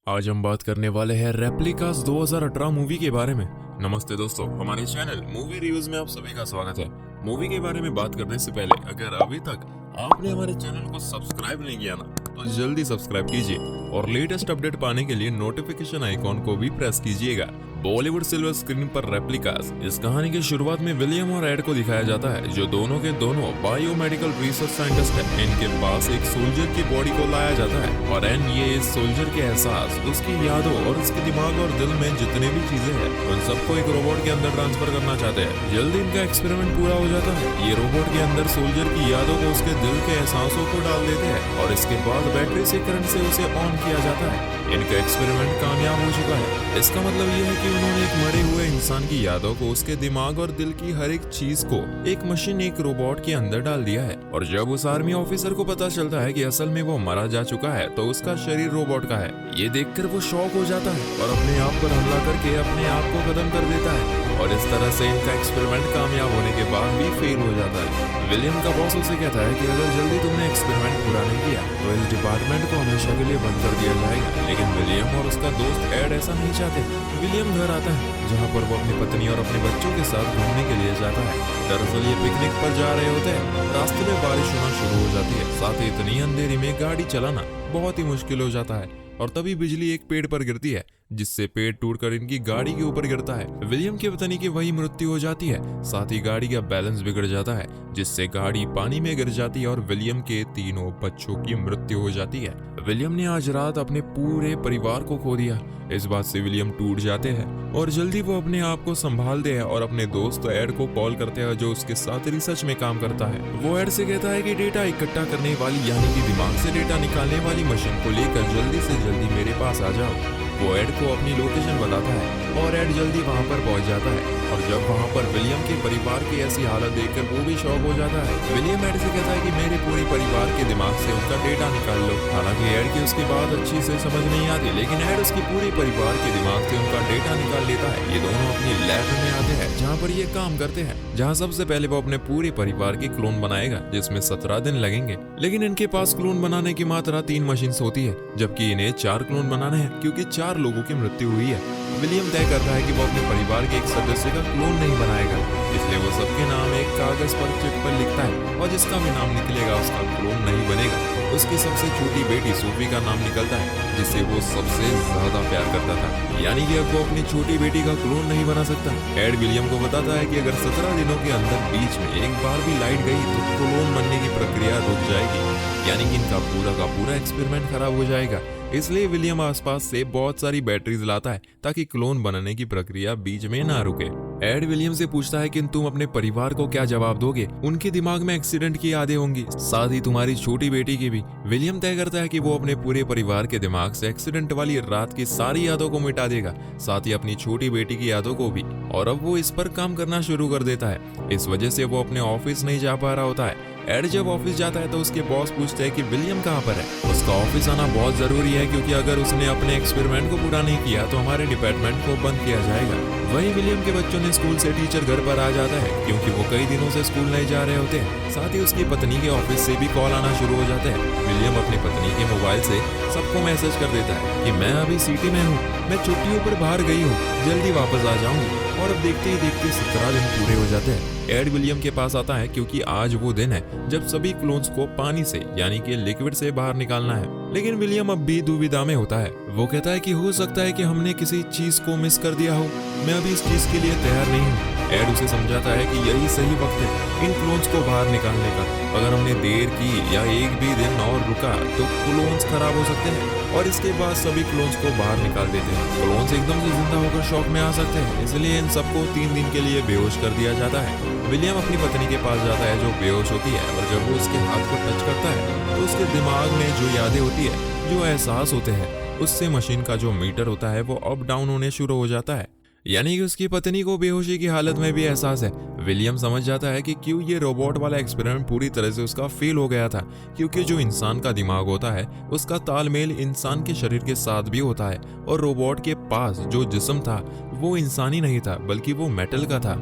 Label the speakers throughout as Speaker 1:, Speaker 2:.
Speaker 1: आज हम बात करने वाले हैं रेप्लिकास 2018 मूवी के बारे में। नमस्ते दोस्तों, हमारे चैनल मूवी रिव्यूज में आप सभी का स्वागत है। मूवी के बारे में बात करने से पहले अगर अभी तक आपने हमारे चैनल को सब्सक्राइब नहीं किया ना तो जल्दी सब्सक्राइब कीजिए और लेटेस्ट अपडेट पाने के लिए नोटिफिकेशन आइकॉन को भी प्रेस कीजिएगा। बॉलीवुड सिल्वर स्क्रीन पर रेप्लिकास। इस कहानी की शुरुआत में विलियम और एड को दिखाया जाता है, जो दोनों के दोनों बायोमेडिकल रिसर्च साइंटिस्ट हैं। इनके पास एक सोल्जर की बॉडी को लाया जाता है और एन ये इस सोल्जर के एहसास, उसकी यादों और उसके दिमाग और दिल में जितने भी चीजें हैं उन सबको एक रोबोट के अंदर ट्रांसफर करना चाहते हैं। जल्दी इनका एक्सपेरिमेंट पूरा हो जाता है। ये रोबोट के अंदर सोल्जर की यादों को उसके दिल के एहसासों को डाल देते हैं और इसके बाद बैटरी से करंट से उसे ऑन किया जाता है। इनका एक्सपेरिमेंट कामयाब हो चुका है। इसका मतलब ये है कि उन्होंने एक मरे हुए इंसान की यादों को, उसके दिमाग और दिल की हर एक चीज को एक मशीन, एक रोबोट के अंदर डाल दिया है। और जब उस आर्मी ऑफिसर को पता चलता है कि असल में वो मारा जा चुका है तो उसका शरीर रोबोट का है, ये देखकर वो शॉक हो जाता है और अपने आप पर हमला करके अपने आप को खत्म कर देता है। और इस तरह से इनका एक्सपेरिमेंट कामयाब होने के बाद भी फेल हो जाता है। विलियम का बॉस उसे कहता है कि अगर जल्दी तुमने एक्सपेरिमेंट पूरा नहीं किया तो इस डिपार्टमेंट को हमेशा के लिए बंद कर दिया जाएगा। लेकिन विलियम और उसका दोस्त एड ऐसा नहीं चाहते। विलियम घर आता है जहाँ पर वो अपनी पत्नी और अपने बच्चों के साथ घूमने के लिए जाता है। दरअसल ये पिकनिक पर जा रहे होते हैं। रास्ते में बारिश होना शुरू हो जाती है, साथ ही इतनी अंधेरी में गाड़ी चलाना बहुत ही मुश्किल हो जाता है। और तभी बिजली एक पेड़ पर गिरती है, जिससे पेड़ टूटकर इनकी गाड़ी के ऊपर गिरता है। विलियम की पत्नी की वही मृत्यु हो जाती है, साथ ही गाड़ी का बैलेंस बिगड़ जाता है, जिससे गाड़ी पानी में गिर जाती है और विलियम के तीनों बच्चों की मृत्यु हो जाती है। विलियम ने आज रात अपने पूरे परिवार को खो दिया। इस बात से विलियम टूट जाते हैं और जल्दी वो अपने आप को संभालते हैं और अपने दोस्त एड को कॉल करते हैं, जो उसके साथ रिसर्च में काम करता है। वो एड से कहता है कि डेटा इकट्ठा करने वाली, यानी कि दिमाग से डेटा निकालने वाली मशीन को लेकर जल्दी से जल्दी मेरे पास आ जाओ। वो एड को अपनी लोकेशन बताता है और एड जल्दी वहां पर पहुंच जाता है। और जब वहां पर विलियम के परिवार की ऐसी हालत देखकर वो भी शॉक हो जाता है। विलियम एड से कहता है कि मेरे पूरे परिवार के दिमाग से उनका डेटा निकाल लो। हालांकि एड की उसकी बात अच्छी से समझ नहीं आती, लेकिन एड उसके पूरे परिवार के दिमाग से उनका डेटा निकाल लेता है। ये दोनों अपनी लैब में आते हैं जहाँ पर ये काम करते हैं, जहाँ सबसे पहले वो अपने पूरे परिवार की क्लोन बनाएगा, जिसमें 17 दिन लगेंगे। लेकिन इनके पास क्लोन बनाने की मात्रा 3 मशीन होती है, जबकि इन्हें 4 क्लोन बनाने हैं, क्योंकि 4 लोगों की मृत्यु हुई है। विलियम तय करता है कि वो अपने परिवार के एक सदस्य का क्लोन नहीं बनाएगा, इसलिए वो सबके नाम एक कागज पर चिट पर लिखता है और जिसका भी नाम निकलेगा उसका क्लोन नहीं बनेगा। उसकी सबसे छोटी बेटी सोफी का नाम निकलता है, जिससे वो सबसे ज्यादा प्यार करता था, यानी कि अब वो अपनी छोटी बेटी का क्लोन नहीं बना सकता। एड विलियम को बताता है कि अगर 17 दिनों के अंदर बीच में एक बार भी लाइट गई तो क्लोन बनने की प्रक्रिया रुक जाएगी, यानी कि इनका पूरा का पूरा एक्सपेरिमेंट खराब हो जाएगा। इसलिए विलियम आसपास से बहुत सारी बैटरीज लाता है ताकि क्लोन बनने की प्रक्रिया बीच में ना रुके। एड विलियम से पूछता है कि तुम अपने परिवार को क्या जवाब दोगे। उनके दिमाग में एक्सीडेंट की यादें होंगी, साथ ही तुम्हारी छोटी बेटी की भी। विलियम तय करता है कि वो अपने पूरे परिवार के दिमाग से एक्सीडेंट वाली रात की सारी यादों को मिटा देगा, साथ ही अपनी छोटी बेटी की यादों को भी। और अब वो इस पर काम करना शुरू कर देता है। इस वजह से वो अपने ऑफिस नहीं जा पा रहा होता है। एड जब ऑफिस जाता है तो उसके बॉस पूछते हैं कि विलियम कहाँ पर है। उसका ऑफिस आना बहुत जरूरी है, क्योंकि अगर उसने अपने एक्सपेरिमेंट को पूरा नहीं किया तो हमारे डिपार्टमेंट को बंद किया जाएगा। वहीं विलियम के बच्चों ने स्कूल से टीचर घर पर आ जाता है, क्योंकि वो कई दिनों से स्कूल नहीं जा रहे होते हैं। साथ ही उसकी पत्नी के ऑफिस से भी कॉल आना शुरू हो जाते हैं। विलियम अपनी पत्नी के मोबाइल से सबको मैसेज कर देता है कि मैं अभी सिटी में हूँ, मैं छुट्टियों पर बाहर गई हूँ, जल्दी वापस आ जाऊंगी। और अब देखते ही देखते 17 दिन पूरे हो जाते हैं। एड विलियम के पास आता है क्योंकि आज वो दिन है जब सभी क्लोन्स को पानी से, यानी कि लिक्विड से बाहर निकालना है। लेकिन विलियम अब भी दुविधा में होता है। वो कहता है कि हो सकता है कि हमने किसी चीज को मिस कर दिया हो, मैं अभी इस चीज के लिए तैयार नहीं हूँ। एड उसे समझाता है कि यही सही वक्त है इन क्लोन्स को बाहर निकालने का। अगर हमने देर की या एक भी दिन और रुका तो क्लोन्स खराब हो सकते हैं और इसके बाद सभी क्लोन्स को बाहर निकाल देते हैं। क्लोन्स एकदम से जिंदा होकर शॉक में आ सकते हैं, इसलिए इन सबको 3 दिन के लिए बेहोश कर दिया जाता है। विलियम अपनी पत्नी के पास जाता है जो बेहोश होती है, और जब वो उसके हाथ को टच करता है तो उसके दिमाग में जो यादें होती है, जो एहसास होते हैं, उससे मशीन का जो मीटर होता है वो अप डाउन होने शुरू हो जाता है, यानी कि उसकी पत्नी को बेहोशी की हालत में भी एहसास है। विलियम समझ जाता है कि क्यों ये रोबोट वाला एक्सपेरिमेंट पूरी तरह से उसका फेल हो गया था, क्योंकि जो इंसान का दिमाग होता है उसका तालमेल इंसान के शरीर के साथ भी होता है, और रोबोट के पास जो जिस्म था वो इंसानी नहीं था बल्कि वो मेटल का था।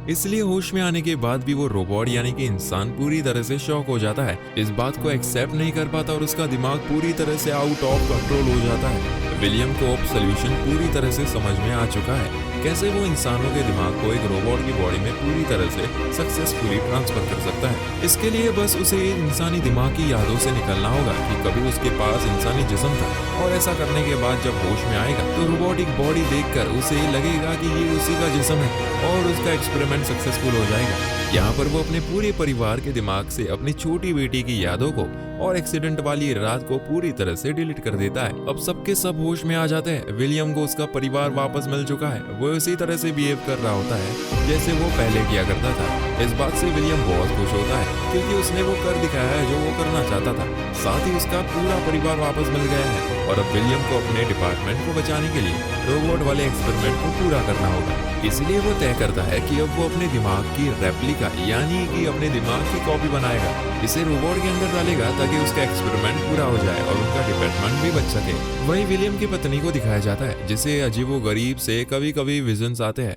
Speaker 1: इसलिए होश में आने के बाद भी वो रोबोट यानी कि इंसान पूरी तरह से शॉक हो जाता है, इस बात को एक्सेप्ट नहीं कर पाता और उसका दिमाग पूरी तरह से आउट ऑफ कंट्रोल हो जाता है। विलियम को अब सोल्यूशन पूरी तरह से समझ में आ चुका है, कैसे वो इंसानों के दिमाग को एक रोबोट की बॉडी में पूरी तरह से सक्सेसफुली ट्रांसफर कर सकता है। इसके लिए बस उसे इंसानी दिमाग की यादों से निकलना होगा कि कभी उसके पास इंसानी जिस्म था, और ऐसा करने के बाद जब होश में आएगा तो रोबोटिक बॉडी देखकर उसे लगेगा कि ये उसी का जिस्म है और उसका एक्सपेरिमेंट सक्सेसफुल हो जाएगा। यहाँ पर वो अपने पूरे परिवार के दिमाग से अपनी छोटी बेटी की यादों को और एक्सीडेंट वाली रात को पूरी तरह से डिलीट कर देता है। अब सबके सब होश में आ जाते हैं। विलियम को उसका परिवार वापस मिल चुका है। वो उसी तरह से बिहेव कर रहा होता है जैसे वो पहले किया करता था। इस बात से विलियम बहुत खुश होता है क्योंकि उसने वो कर दिखाया है जो वो करना चाहता था। साथ ही उसका पूरा परिवार वापस मिल गया है और अब विलियम को अपने डिपार्टमेंट को बचाने के लिए रोबोट वाले एक्सपेरिमेंट को पूरा करना होगा। इसलिए वो तय करता है कि अब वो अपने दिमाग की रेप्लिका यानी कि अपने दिमाग की कॉपी बनाएगा, इसे रोबोट के अंदर डालेगा ताकि उसका एक्सपेरिमेंट पूरा हो जाए और उनका डिपार्टमेंट भी बच सके। वहीं विलियम की पत्नी को दिखाया जाता है जिसे अजीबोगरीब से कभी कभी विजन्स आते हैं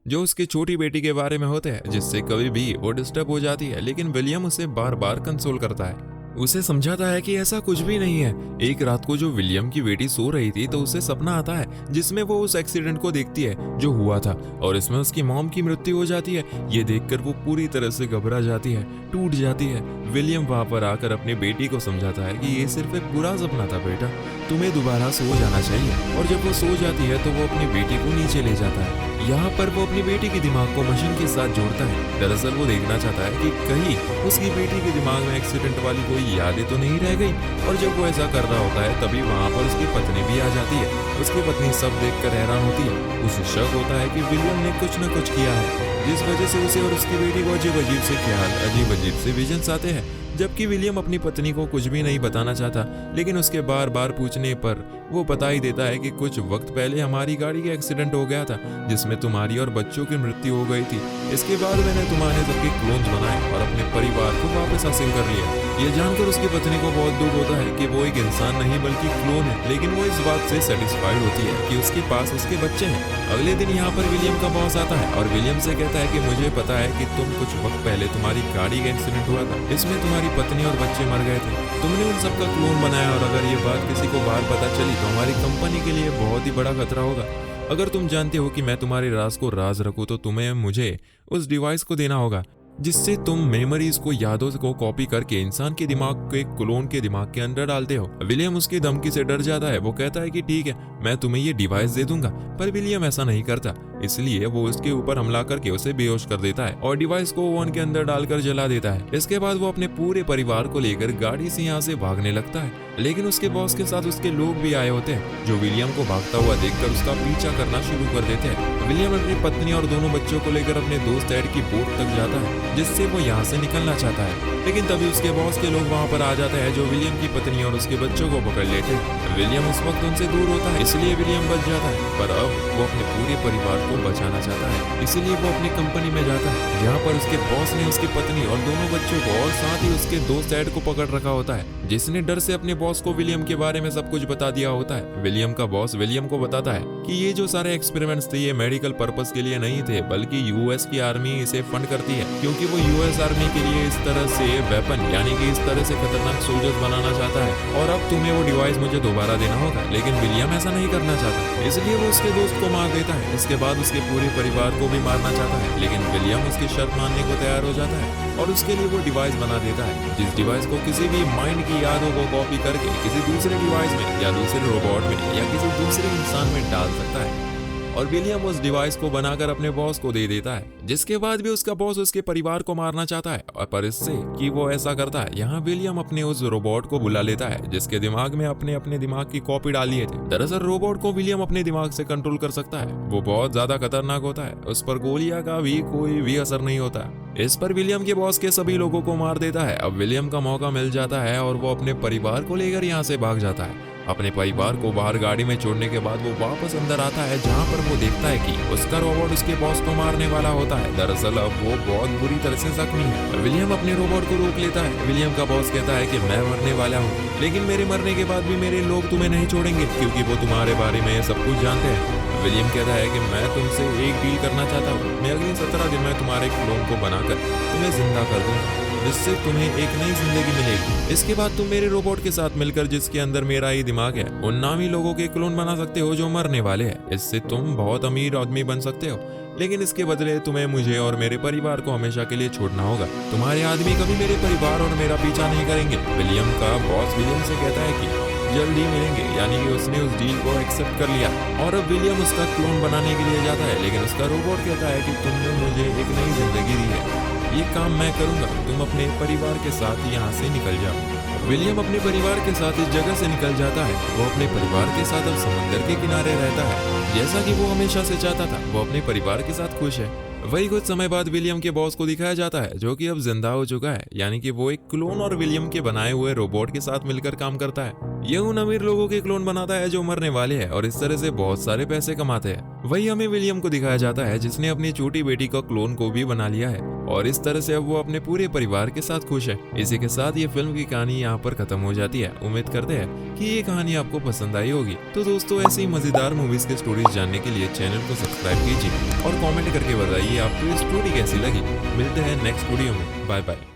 Speaker 1: जो उसकी छोटी बेटी के बारे में होते हैं, जिससे कभी भी वो डिस्टर्ब हो जाती है, लेकिन विलियम उसे बार बार कंसोल करता है, उसे समझाता है कि ऐसा कुछ भी नहीं है। एक रात को जो विलियम की बेटी सो रही थी तो उसे सपना आता है जिसमें वो उस एक्सीडेंट को देखती है जो हुआ था और इसमें उसकी मॉम की मृत्यु हो जाती है। ये देखकर वो पूरी तरह से घबरा जाती है, टूट जाती है। विलियम वहां पर आकर अपनी बेटी को समझाता है कि ये सिर्फ एक बुरा सपना था बेटा, तुम्हें दोबारा सो जाना चाहिए। और जब वो सो जाती है तो वो अपनी बेटी को नीचे ले जाता है। यहाँ पर वो अपनी बेटी के दिमाग को मशीन के साथ जोड़ता है। दरअसल वो देखना चाहता है कि कहीं उसकी बेटी के दिमाग में एक्सीडेंट वाली कोई यादें तो नहीं रह गई। और जब वो ऐसा कर रहा होता है तभी वहाँ पर उसकी पत्नी भी आ जाती है। उसकी पत्नी सब देखकर हैरान होती है। उसे शक होता है कि विलियम ने कुछ न कुछ किया है जिस वजह से उसे और उसकी बेटी को अजीब अजीब से ख्याल, अजीब अजीब से विजन्स आते हैं। जबकि विलियम अपनी पत्नी को कुछ भी नहीं बताना चाहता, लेकिन उसके बार बार पूछने पर वो बता ही देता है कि कुछ वक्त पहले हमारी गाड़ी का एक्सीडेंट हो गया था जिसमें तुम्हारी और बच्चों की मृत्यु हो गई थी। इसके बाद मैंने तुम्हारे सबके क्लोन्स बनाए और अपने परिवार को वापस हासिल कर लिया। ये जानकर उसकी पत्नी को बहुत दुख होता है कि वो एक इंसान नहीं बल्कि क्लोन है, लेकिन वो इस बात से सेटिस्फाइड होती है कि उसके पास उसके बच्चे हैं। अगले दिन यहाँ पर विलियम का बॉस आता है और विलियम से कहता है कि मुझे पता है कि तुम कुछ वक्त पहले तुम्हारी गाड़ी का एक्सीडेंट हुआ था, इसमें तुम्हारी पत्नी और बच्चे मर गए थे। तुमने उन सबका क्लोन बनाया और अगर ये बात किसी को बाहर पता चली तो हमारी कंपनी के लिए बहुत ही बड़ा खतरा होगा। अगर तुम जानते हो कि मैं तुम्हारे राज को राज रखूं तो तुम्हें मुझे उस डिवाइस को देना होगा जिससे तुम मेमोरीज को, यादों को कॉपी करके इंसान के दिमाग के क्लोन के दिमाग के अंदर डालते हो। विलियम उसकी धमकी से डर जाता है। वो कहता है कि ठीक है, मैं तुम्हें ये डिवाइस दे दूंगा, पर विलियम ऐसा नहीं करता। इसलिए वो उसके ऊपर हमला करके उसे बेहोश कर देता है और डिवाइस को ओवन के अंदर डालकर जला देता है। इसके बाद वो अपने पूरे परिवार को लेकर गाड़ी से यहाँ से भागने लगता है, लेकिन उसके बॉस के साथ उसके लोग भी आए होते हैं जो विलियम को भागता हुआ देखकर उसका पीछा करना शुरू कर देते हैं। विलियम अपनी पत्नी और दोनों बच्चों को लेकर अपने दोस्त एड की बोट तक जाता है जिससे वो यहाँ से निकलना चाहता है, लेकिन तभी उसके बॉस के लोग वहाँ पर आ जाते हैं जो विलियम की पत्नी और उसके बच्चों को पकड़ लेते हैं। विलियम उस वक्त उनसे दूर होता है, इसलिए विलियम बच जाता है, पर अब वो अपने पूरे परिवार को बचाना चाहता है। इसीलिए वो अपनी कंपनी में जाता है जहाँ पर उसके बॉस ने उसकी पत्नी और दोनों बच्चों को और साथ ही उसके दोस्त एड को पकड़ रखा होता है, जिसने डर से अपने बॉस को विलियम के बारे में सब कुछ बता दिया होता है। विलियम का बॉस विलियम को बताता है कि ये जो सारे एक्सपेरिमेंट्स थे ये मेडिकल पर्पस के लिए नहीं थे, बल्कि यूएस की आर्मी इसे फंड करती है क्योंकि वो यूएस आर्मी के लिए इस तरह से वेपन यानी कि इस तरह से खतरनाक सोल्जर्स बनाना चाहता है और अब तुम्हें वो डिवाइस मुझे दोबारा देना होगा। लेकिन विलियम ऐसा नहीं करना चाहता, इसलिए वो उसके दोस्त को मार देता है। इसके बाद उसके पूरे परिवार को भी मारना चाहता है, लेकिन विलियम उसकी शर्त मानने को तैयार हो जाता है और उसके लिए वो डिवाइस बना देता है जिस डिवाइस को किसी भी माइंड की यादों को कॉपी करके किसी दूसरे डिवाइस में या दूसरे रोबोट में या किसी दूसरे इंसान में डाल सकता है। और विलियम उस डिवाइस को बनाकर अपने बॉस को दे देता है, जिसके बाद भी उसका बॉस उसके परिवार को मारना चाहता है और पर इससे कि वो ऐसा करता है यहाँ विलियम अपने उस रोबोट को बुला लेता है जिसके दिमाग में अपने दिमाग की कॉपी डाली थे। दरअसल रोबोट को विलियम अपने दिमाग से कंट्रोल कर सकता है। वो बहुत ज्यादा खतरनाक होता है, उस पर गोलियां का भी कोई भी असर नहीं होता। इस पर विलियम के बॉस के सभी लोगों को मार देता है। अब विलियम का मौका मिल जाता है और वो अपने परिवार को लेकर यहाँ से भाग जाता है। अपने परिवार को बाहर गाड़ी में छोड़ने के बाद वो वापस अंदर आता है जहाँ पर वो देखता है कि उसका रोबोट उसके बॉस को मारने वाला होता है। दरअसल अब वो बहुत बुरी तरह से जख्मी है। विलियम अपने रोबोट को रोक लेता है। विलियम का बॉस कहता है कि मैं मरने वाला हूँ, लेकिन मेरे मरने के बाद भी मेरे लोग तुम्हें नहीं छोड़ेंगे क्योंकि वो तुम्हारे बारे में सब कुछ जानते हैं। विलियम कहता है कि मैं तुमसे एक डील करना चाहता हूँ, मैं अगले 17 दिन में तुम्हारे क्लोन को बनाकर तुम्हें जिंदा कर दूंगा, जिससे तुम्हें एक नई जिंदगी मिलेगी। इसके बाद तुम मेरे रोबोट के साथ मिलकर, जिसके अंदर मेरा ही दिमाग है, उन नामी लोगों के क्लोन बना सकते हो जो मरने वाले हैं। इससे तुम बहुत अमीर आदमी बन सकते हो, लेकिन इसके बदले तुम्हें मुझे और मेरे परिवार को हमेशा के लिए छोड़ना होगा। तुम्हारे आदमी कभी मेरे परिवार और मेरा पीछा नहीं करेंगे। विलियम का बॉस विलियम से कहता है कि जल्दी मिलेंगे, यानी कि उसने उस डील को एक्सेप्ट कर लिया और अब विलियम उसका क्लोन बनाने के लिए जाता है, लेकिन उसका रोबोट कहता है कि तुमने मुझे एक नई जिंदगी दी है, ये काम मैं करूंगा, तुम अपने परिवार के साथ यहाँ से निकल जाओ। विलियम अपने परिवार के साथ इस जगह से निकल जाता है। वो अपने परिवार के साथ अब समुद्र के किनारे रहता है, जैसा कि वो हमेशा से चाहता था। वो अपने परिवार के साथ खुश है। वही कुछ समय बाद विलियम के बॉस को दिखाया जाता है, जो कि अब जिंदा हो चुका है, यानी कि वो एक क्लोन और विलियम के बनाए हुए रोबोट के साथ मिलकर काम करता है। ये उन अमीर लोगों के क्लोन बनाता है जो मरने वाले हैं और इस तरह से बहुत सारे पैसे कमाते हैं। वही हमें विलियम को दिखाया जाता है, जिसने अपनी छोटी बेटी का क्लोन को भी बना लिया है और इस तरह से अब वो अपने पूरे परिवार के साथ खुश है। इसी के साथ ये फिल्म की कहानी यहाँ पर खत्म हो जाती है। उम्मीद करते हैं कि ये कहानी आपको पसंद आई होगी। तो दोस्तों, ऐसी मजेदार मूवीज के स्टोरीज जानने के लिए चैनल को सब्सक्राइब कीजिए और कमेंट करके बताइए आपको ये स्टोरी कैसी लगी। मिलते हैं नेक्स्ट वीडियो में। Bye bye.